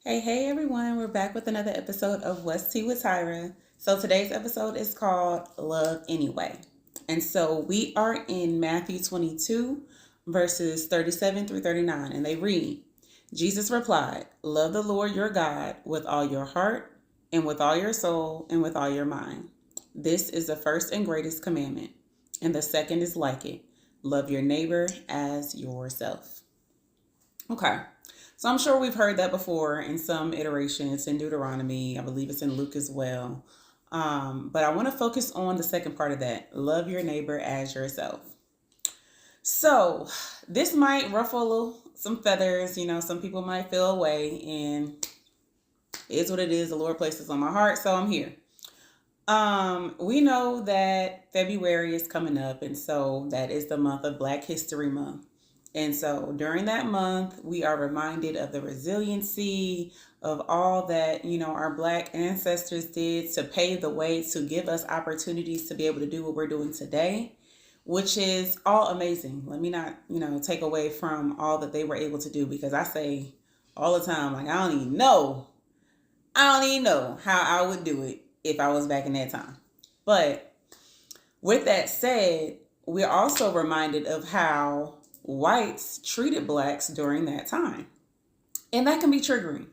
Hey everyone, we're back with another episode of What's Tea with Tyra. So today's episode is called Love Anyway. And so we are in Matthew 22, verses 37 through 39, and they read, Jesus replied, Love the Lord your God with all your heart, and with all your soul, and with all your mind. This is the first and greatest commandment, and the second is like it. Love your neighbor as yourself. Okay. So I'm sure we've heard that before in some iterations in Deuteronomy. I believe it's in Luke as well. But I want to focus on the second part of that. Love your neighbor as yourself. So this might ruffle some feathers. Some people might feel away, and it's what it is. The Lord places on my heart, so I'm here. We know that February is coming up, and so that is the month of Black History Month. And so during that month, we are reminded of the resiliency of all that, our Black ancestors did to pave the way to give us opportunities to be able to do what we're doing today, which is all amazing. Let me not, take away from all that they were able to do, because I say all the time, like, I don't even know how I would do it if I was back in that time. But with that said, we're also reminded of how whites treated Blacks during that time. And that can be triggering.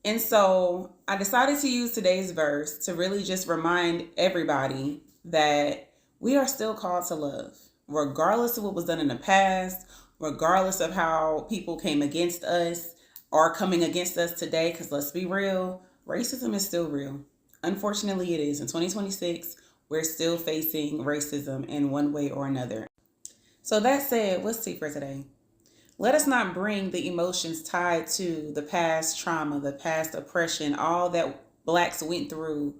And so I decided to use today's verse to really just remind everybody that we are still called to love, regardless of what was done in the past, regardless of how people came against us or coming against us today. Because let's be real, racism is still real. Unfortunately, it is. In 2026, we're still facing racism in one way or another. So that said, what's tea for today? Let us not bring the emotions tied to the past trauma, the past oppression, all that Blacks went through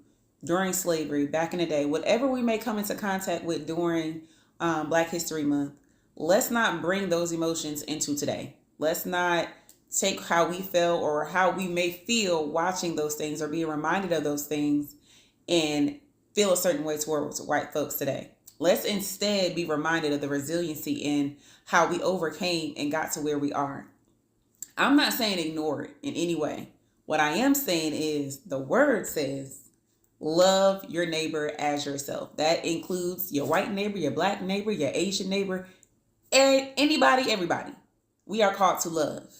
during slavery back in the day, whatever we may come into contact with during Black History Month. Let's not bring those emotions into today. Let's not take how we felt or how we may feel watching those things or being reminded of those things and feel a certain way towards white folks today. Let's instead be reminded of the resiliency in how we overcame and got to where we are. I'm not saying ignore it in any way. What I am saying is the word says, love your neighbor as yourself. That includes your white neighbor, your Black neighbor, your Asian neighbor, and anybody, everybody. We are called to love.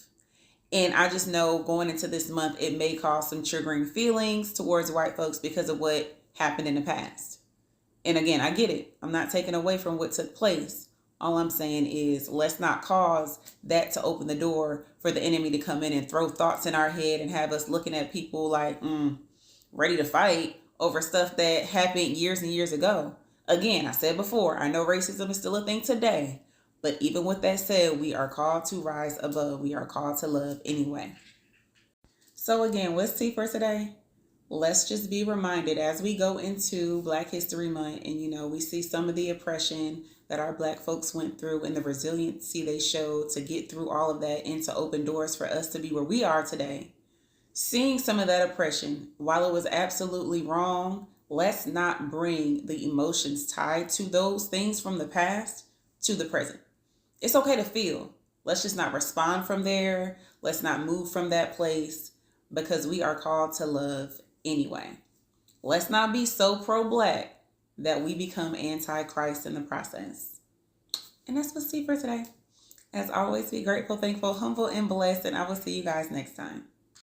And I just know going into this month, it may cause some triggering feelings towards white folks because of what happened in the past. And again, I get it. I'm not taking away from what took place. All I'm saying is let's not cause that to open the door for the enemy to come in and throw thoughts in our head and have us looking at people like, ready to fight over stuff that happened years and years ago. Again, I said before, I know racism is still a thing today. But even with that said, we are called to rise above. We are called to love anyway. So again, what's tea for today? Let's just be reminded as we go into Black History Month and, we see some of the oppression that our Black folks went through and the resiliency they showed to get through all of that and to open doors for us to be where we are today. Seeing some of that oppression, while it was absolutely wrong, let's not bring the emotions tied to those things from the past to the present. It's okay to feel. Let's just not respond from there. Let's not move from that place because we are called to love anyway. Let's not be so pro-Black that we become anti-Christ in the process. And that's what's tea for today. As always, be grateful, thankful, humble, and blessed, and I will see you guys next time.